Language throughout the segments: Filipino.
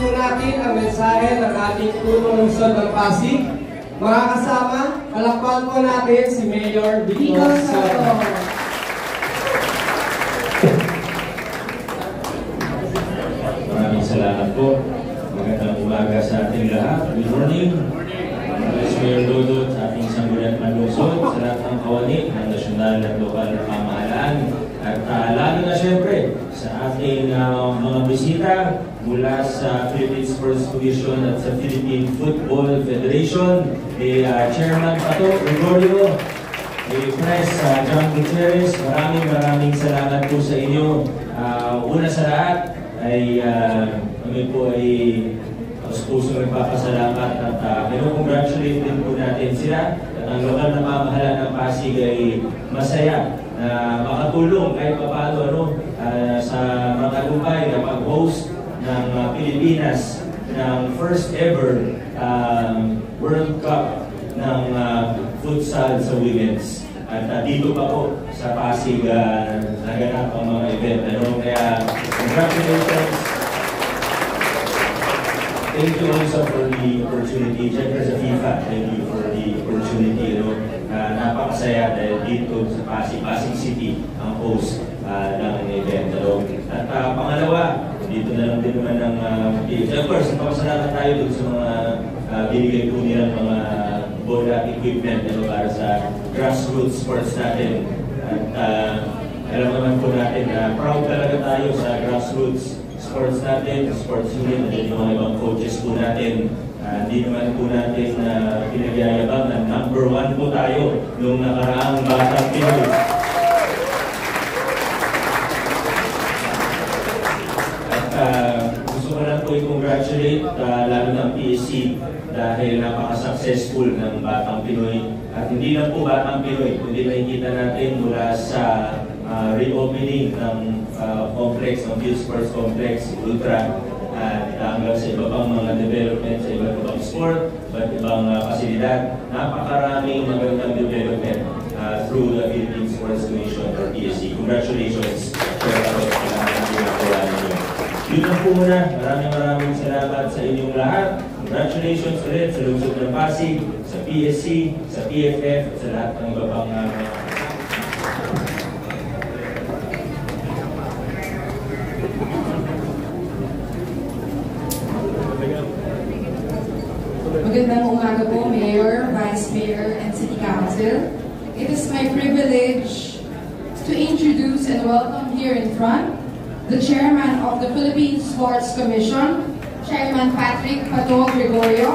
po natin ang mensahe ng ating punong lungsod ng Pasig. Mga kasama, palakpakan po natin si Mayor Vico Soto. Maraming salamat po. Magandang umaga sa ating lahat. Good morning. Vice Mayor Dodot sa ating Sangguniang Panlungsod, sa lahat ng kawani ng nasyonal at lokal na pamahalaan. At lalo na siyempre sa ating mga bisita mula sa Philippine Sports Commission at sa Philippine Football Federation, Chairman Pato Gregorio, Press John Gutierrez, maraming salamat po sa inyo. Una sa lahat ay kami po ay pusong nagpapasalamat at congratulate din po natin sila at ang lokal na pamahalaan ng Pasig ay masaya na makatulong kahit paano sa matagumpay na pag-host ng Pilipinas ng first ever World Cup ng futsal sa women's. At dito pa po sa Pasig naganap ang mga event. Kaya congratulations. Thank you also for the opportunity. Siyempre sa FIFA, thank you for the opportunity. Napakasaya dahil dito sa Pasig City ang host ng event. At pangalawa, dito na lang din naman ng of course, napapasalamat tayo dun sa mga binigay po nilang mga bola equipment para sa grassroots sports natin. At alam naman po natin na proud talaga tayo sa grassroots sports natin, sports unit, at yung mga ibang coaches po natin. Hindi naman po natin pinagyayabang na number 1 po tayo nung nakaraang Batang Pinoy. At gusto ko lang po i-congratulate lalo ng PSC dahil napaka-successful ng Batang Pinoy. At hindi lang po Batang Pinoy, kundi nakikita natin mula sa reopening ng complex, ng Field Sports Complex, Ultra, at hanggang sa iba pang mga development sa iba't ibang sport, iba't ibang pasilidad. Napakaraming magandang development through the Philippine Sports Commission or PSC. Congratulations sa lahat ng ginagawa ninyo. Yun lang po muna. Maraming salamat sa inyong lahat. Congratulations ulit sa lungsod ng Pasig, sa PSC, sa PFF, sa lahat ng iba pang Magandang umaga po, Mayor, Vice Mayor, and City Council. It is my privilege to introduce and welcome here in front the Chairman of the Philippine Sports Commission, Chairman Patrick Pato Gregorio,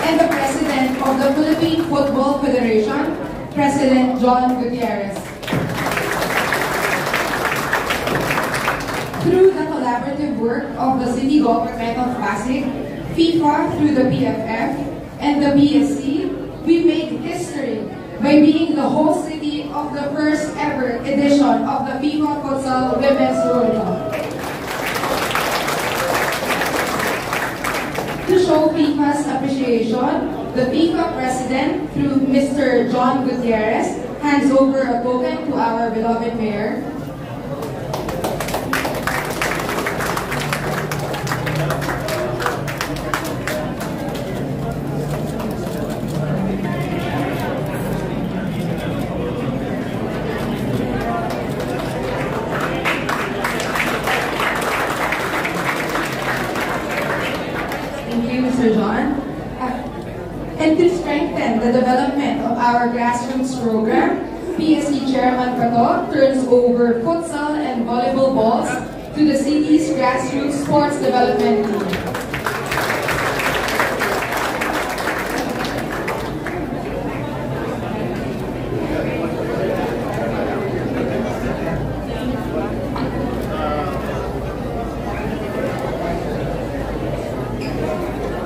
and the President of the Philippine Football Federation, President John Gutierrez. Through the collaborative work of the City Government of Pasig, FIFA through the PFF, and the PSC, we made history by being the host city of the first ever edition of the FIFA Futsal Women's World Cup. To show FIFA's appreciation, the FIFA President, through Mr. John Gutierrez, hands over a token to our beloved Mayor. And to strengthen the development of our grassroots program, PSC Chairman Pato turns over futsal and volleyball balls to the city's grassroots sports development team.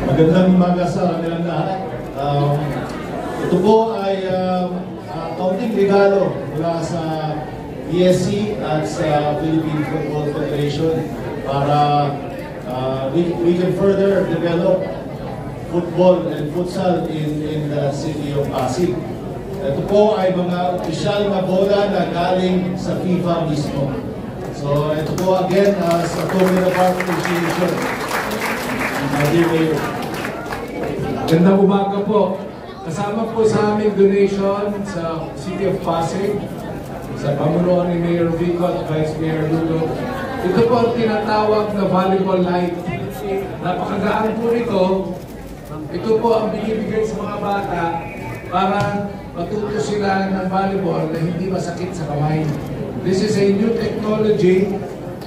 Magandang umaga sa kanilang lahat. Ito po ay kaunting regalo mula sa PSC at sa Philippine Football Federation para we can further develop football and futsal in the city of Pasig. Ito po ay mga opisyal na bola na galing sa FIFA mismo. So ito po again as a token of our appreciation. Dear Mayor. Gandang umaga po. Kasama po sa aming donation sa City of Pasig, sa pamunuan ni Mayor Vico at Vice Mayor Ludo. Ito po ang tinatawag na volleyball light. Napakagaan po nito. Ito po ang binibigay sa mga bata para matuto sila ng volleyball na hindi masakit sa kamay. This is a new technology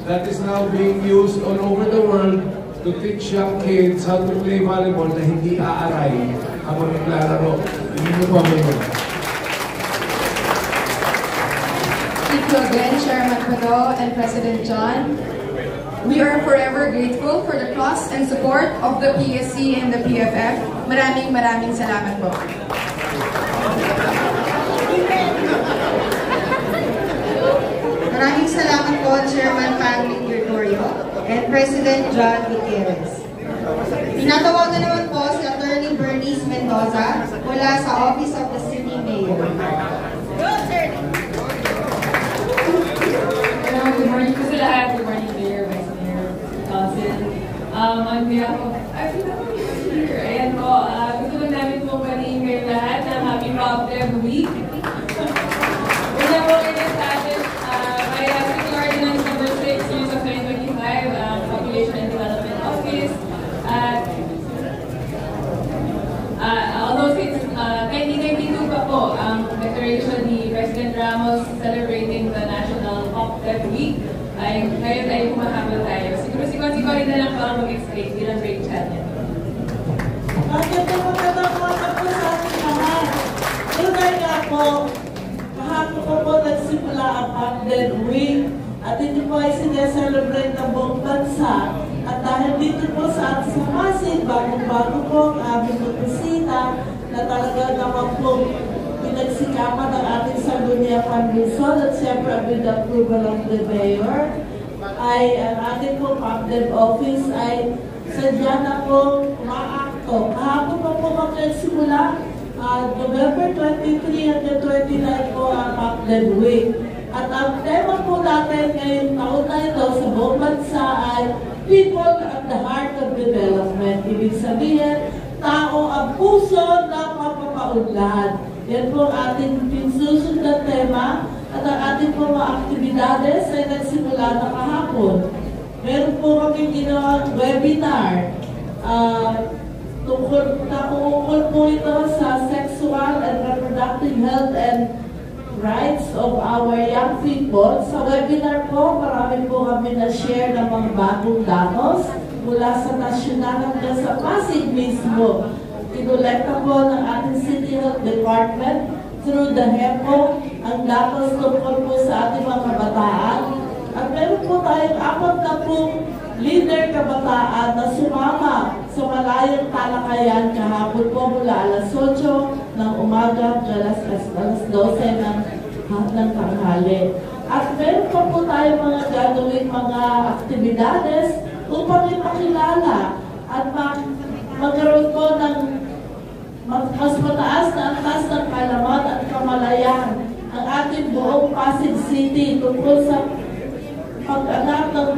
that is now being used all over the world to teach young kids how to play volleyball na hindi aaray habang naglalaro. Hindi mo po Mayor. Thank you again, Chairman Pado and President John. We are forever grateful for the trust and support of the PSC and the PFF. Maraming salamat po. Maraming salamat po, Chairman Franklin Gregorio and President John Gutierrez. Tinatawagan naman po si Attorney Bernice Mendoza mula sa Office of the City Mayor. Good morning po sa lahat. Good morning, Mayor, Vice Mayor, Council. On behalf of, I think I'm here. Ayan po, gusto lang namin po palihin kayo lahat ng Happy Pop Dev Week. Una po kayo sa atin, by City Ordinance number 6, Series of 2025, Population and Development Office. Although since 1992 pa po, ang declaration ni President Ramos celebrating the National Pop Dev Week, ay ngayon ay humahabol tayo. Siguro si Consi Cory na lang po ang mag-explain bilang break channel. Magandang umaga po sa ating lahat. Tunay nga po, kahapon po nagsimula ang Pop Dev Week at ito po ay sineselebrate ng buong bansa. At dahil dito po sa ating sa Pasig, bagong-bago po ang aming bisita na talaga naman po pinagsikapan ng ating Sangguniang Luzon at siyempre with the approval of the Mayor ay ang ating po Pop Dev Office ay sadya na po maakto. Kahapon pa po magsimula, November 23 hanggang 29 po ang Pop Dev Week. At ang tema po natin ngayong taon na ito sa buong bansa ay People at the Heart of Development. Ibig sabihin, tao ang puso ng mapapaunlad. Yan po ang ating pinsusunod na tema at ang ating po mga aktibidades ay nagsimula na kahapon. Meron po kami ginawang webinar tungkol po ito sa sexual and reproductive health and rights of our young people. Sa webinar po, marami po kami na-share ng mga bagong datos mula sa nasyonal hanggang sa Pasig mismo. Kinolekta po ng ating City Health Department through the HEPO ang datos tungkol po sa ating mga kabataan. At meron po tayong 40 leader kabataan na sumama sa malayang talakayan kahapon po mula alas 8 ng umaga hanggang alas 12 ng tanghali. At meron pa po tayong mga gagawin mga aktibidades upang ipakilala at magkaroon po ng mas mataas na antas ng kaalaman at kamalayan ang ating buong Pasig City tungkol sa pag-anak ng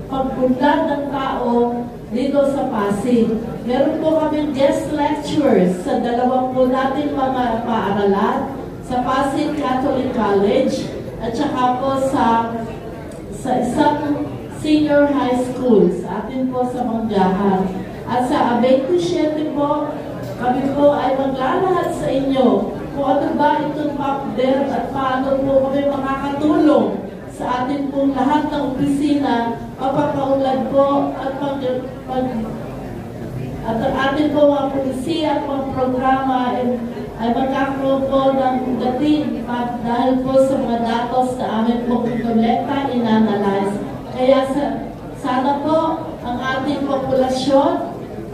pagpunlad ng tao dito sa Pasig. Meron po kami guest lectures sa dalawang po natin mga paaralan, sa Pasig Catholic College at saka po sa isang senior high school sa atin po sa Manggahan. At sa 27 po, kami po ay maglalahad sa inyo kung ano ba itong PopDev at paano po kami makakatulong sa atin pong lahat ng opisina, mapapaunlad po at at ang ating po mga polisiya at mga programa ay magkakaroon po ng dating dahil po sa mga datos na amin po kolekta, inanalyze. Kaya sana po ang ating populasyon,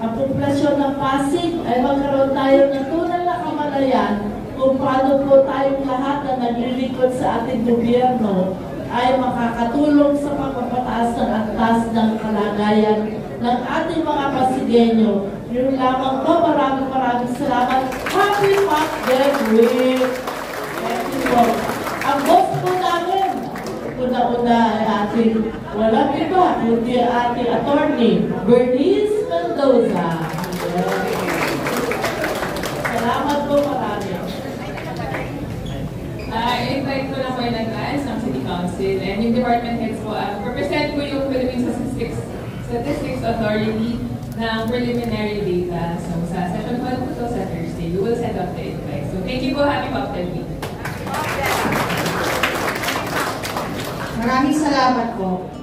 ang populasyon ng Pasig ay magkaroon tayo ng tunay na kamalayan kung paano po tayong lahat na naglilingkod sa ating gobyerno ay makakatulong sa pagpapataas ng antas ng kalagayan ng ating mga Pasigenyo. Yun lamang po, maraming salamat. Happy Pop Dev Week! Thank you po. Ang boss po namin, una-una ay kundi ating attorney, Bernice Mendoza. Salamat po marami. I-invite ko na po in advance ng City Council and yung department heads po. Represent ko yung Philippine Statistics Authority ng preliminary data. So sa session 1 po to sa Thursday, we will send out the invite. So thank you po. Happy Cocktail Week. Maraming salamat po.